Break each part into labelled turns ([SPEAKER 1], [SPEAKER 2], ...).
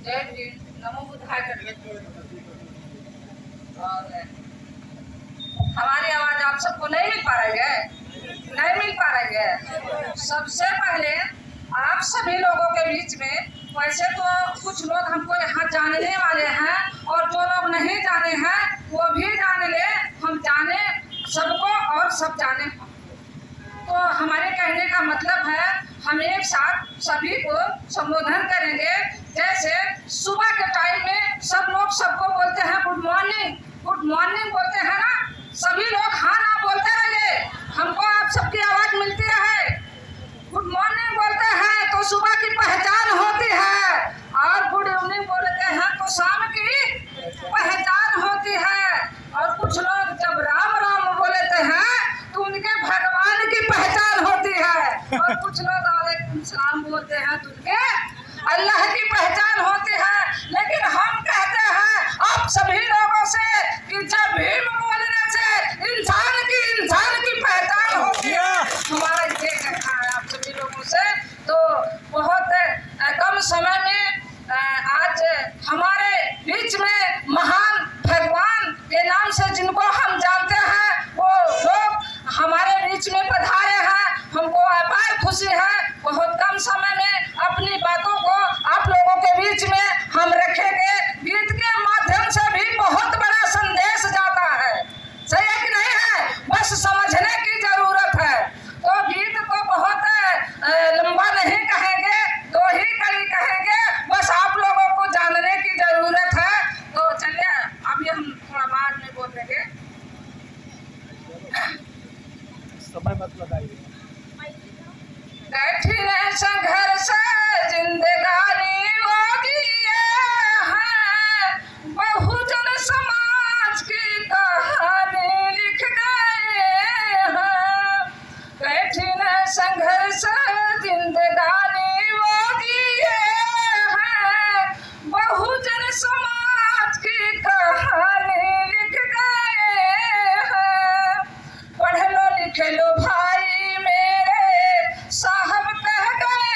[SPEAKER 1] जय भीम, नमो बुद्धाय करके। और हमारी आवाज आप सबको नहीं मिल पा रही है? नहीं मिल पा रही है। सबसे पहले आप सभी लोगों के बीच में, वैसे तो कुछ लोग हमको यहाँ जानने वाले हैं और जो लोग नहीं जाने हैं वो भी जान ले, हम जाने सबको और सब जाने। तो हमारे कहने का मतलब है हम एक साथ सभी को संबोधन करेंगे। जैसे सुबह के टाइम में सब लोग सबको बोलते हैं गुड मॉर्निंग, गुड मॉर्निंग बोलते हैं ना। सभी लोग हाँ ना बोलते रहिए, हमको आप सबकी आवाज मिलती रहे। गुड मॉर्निंग बोलते हैं तो सुबह की पहचान होती है, और गुड इवनिंग बोलते हैं तो शाम की पहचान होती है। और कुछ लोग जब राम राम बोलते हैं तो उनके भगवान की पहचान होती है, और कुछ लोग वालेकुम सलाम बोलते हैं तो उनके अल्लाह की पहचान होती है। लेकिन हम कहते हैं आप सभी लोगों से कि जब भीम बोलने से इंसान की पहचान होती है। हमारा ये कहना है आप सभी लोगों से। तो बहुत कम समय में आज हमारे बीच में महान भगवान के नाम से जिनको हम जानते हैं वो लोग हमारे बीच में पधारे हैं। हमको अपार खुशी है। बहुत कम समय में अपनी बातों को आप लोगों के बीच में हम रखेंगे। गीत के माध्यम से भी बहुत बड़ा संदेश जाता है, सही है कि नहीं है? बस समझने की जरूरत है। तो गीत को बहुत लंबा नहीं कहेंगे, दो ही कड़ी कहेंगे, बस आप लोगों को जानने की जरूरत है। तो चलिए अभी हम थोड़ा बाद में बोल देंगे।
[SPEAKER 2] समय मत लगाइए।
[SPEAKER 1] कठिन संघर्ष जिंदगानी होगी है, बहुजन समाज की कहानी लिख गए हैं। कठिन संघर्ष जिंदगानी होगी है, बहुजन समाज की कहानी लिख गए हैं। पढ़ लो लिख लो भाई मेरे साहब कह गए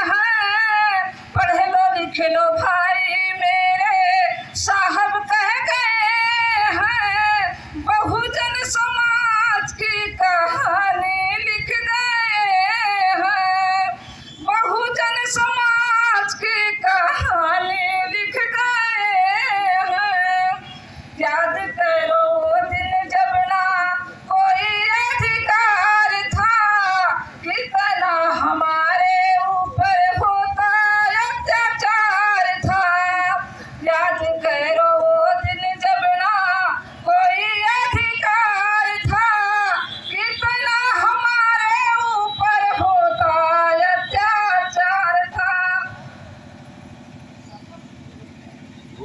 [SPEAKER 1] हैं, पढ़ लो लिख लो भाई मेरे साहब कह गए हैं। बहुजन समाज की कहानी लिख गए हैं, बहुजन समाज की कहानी लिख गए हैं। याद करो वो दिन जब ना कोई अधिकार था, कितना हमारे ऊपर होता अत्याचार था। याद करो वो दिन जब ना कोई अधिकार था, कितना हमारे ऊपर होता अत्याचार था।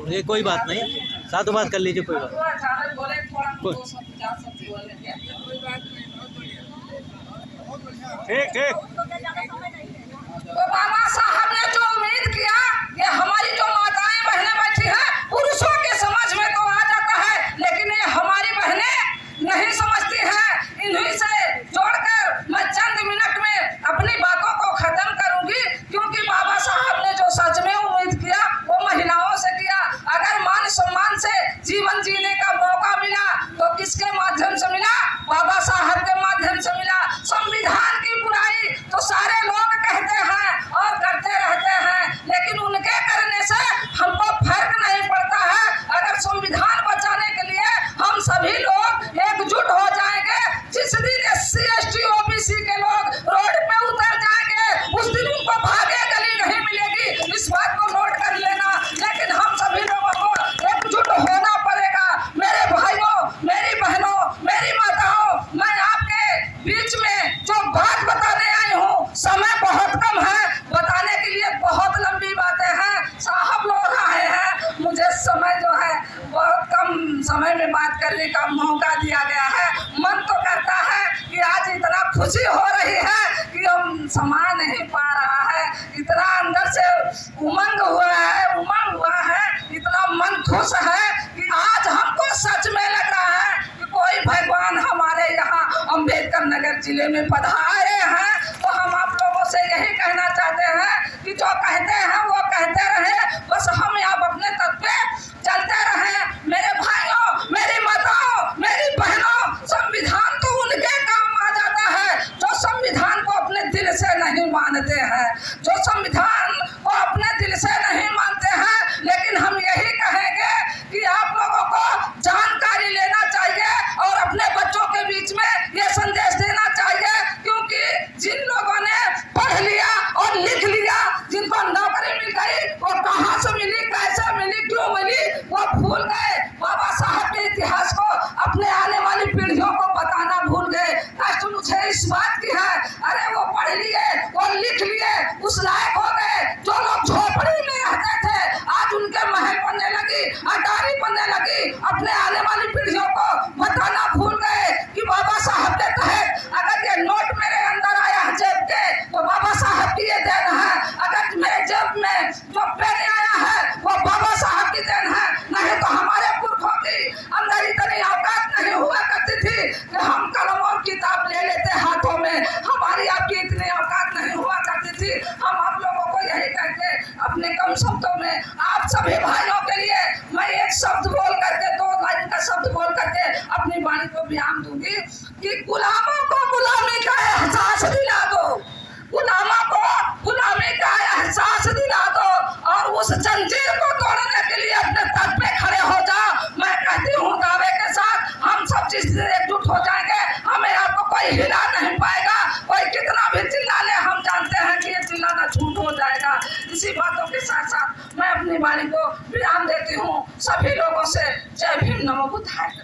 [SPEAKER 2] ये कोई बात नहीं, साधु बात कर लीजिए, कोई बात।
[SPEAKER 1] अचानक बोले थोड़ा
[SPEAKER 2] कोई-
[SPEAKER 1] 250 शब्द बोलेंगे।
[SPEAKER 2] ठीक ठीक।
[SPEAKER 1] तो बाबा साहब ने जो उम्मीद किया, ये हमारी जो माताएं बहनें बैठी हैं, पुरुषों के समझ में तो आ जाता है, लेकिन ये हमारी बहनें नहीं समझती हैं। इन्हीं से जोड़कर मैं चंद मिनट में अपनी बातों को खत्म करूंगी, क्योंकि बाबा साहब ने जो सच में उम्मीद किया वो महिलाओं से किया। अगर मान सम्मान से जीवन जीने का मौका मिला तो किसके माध्यम से मिला? बाबा साहब के माध्यम से मिला। संविधान की बुराई तो सारे लोग कहते हैं और करते रहते हैं, लेकिन उनके करने से हमको फर्क नहीं पड़ता है। अगर संविधान बचाने के लिए हम सभी लोग एकजुट हो जाएंगे, जिस दिन SC ST OBC के लोग रोड पे उतर जाएंगे उस दिन उनको भागे गली नहीं मिलेगी। इस बात को नोट कर लेना। लेकिन हम सभी लोगों को एकजुट होना पड़ेगा। मेरे भाइयों, मेरी बहनों, मेरी माताओं, मैं आपके बीच में जो बात बताने आई हूँ, समय बहुत कम है, बताने के लिए बहुत लंबी बातें हैं। साहब लोग आए हैं, मुझे समय जो है बहुत कम समय में बात करने का मौका दिया गया है। मन तो करता है कि आज इतना खुशी हो रही है कि हम समा नहीं पा रहा है। इतना अंदर से उमंग हुआ है, इतना मन खुश है कि आज हमको सच में लग रहा है कि कोई भगवान हमारे यहाँ अम्बेडकर नगर जिले में पधारे हैं। तो हम आप लोगों से यही कहना चाहते हैं कि जो कहते हैं वो कहते रहे, बस जो पहले आया है वो बाबा साहब की देन है, नहीं तो हमारे पुरखों की अंदर इतनी औकात नहीं हुआ करती थी कि हम कलम और किताब ले लेते हाथों में। हमारी आपकी इतनी औकात नहीं हुआ करती थी। हम आप लोगों को यही करके अपने कम शब्दों में आप सभी भाइयों के लिए मैं एक शब्द बोल करके, 2 लाइन का शब्द बोल करके अपनी वाणी को विराम दूंगी कि गुलामों को गुलामी का एहसास दिला दो, गुलामों को गुलामी का एहसास दिला दो और उस जंजीर को तोड़ने के लिए अपने तट पे खड़े हो जाओ। मैं कहती हूँ दावे के साथ हम सब चीज से एकजुट हो जाएंगे, हमें आपको कोई हिला नहीं पाएगा। कोई कितना भी चिल्ला ले, हम जानते हैं कि ये चिल्लाना झूठ हो जाएगा। इसी बातों के साथ साथ मैं अपनी वाणी को विराम देती हूँ। सभी लोगों से जय भीम, नमो बुद्धाय।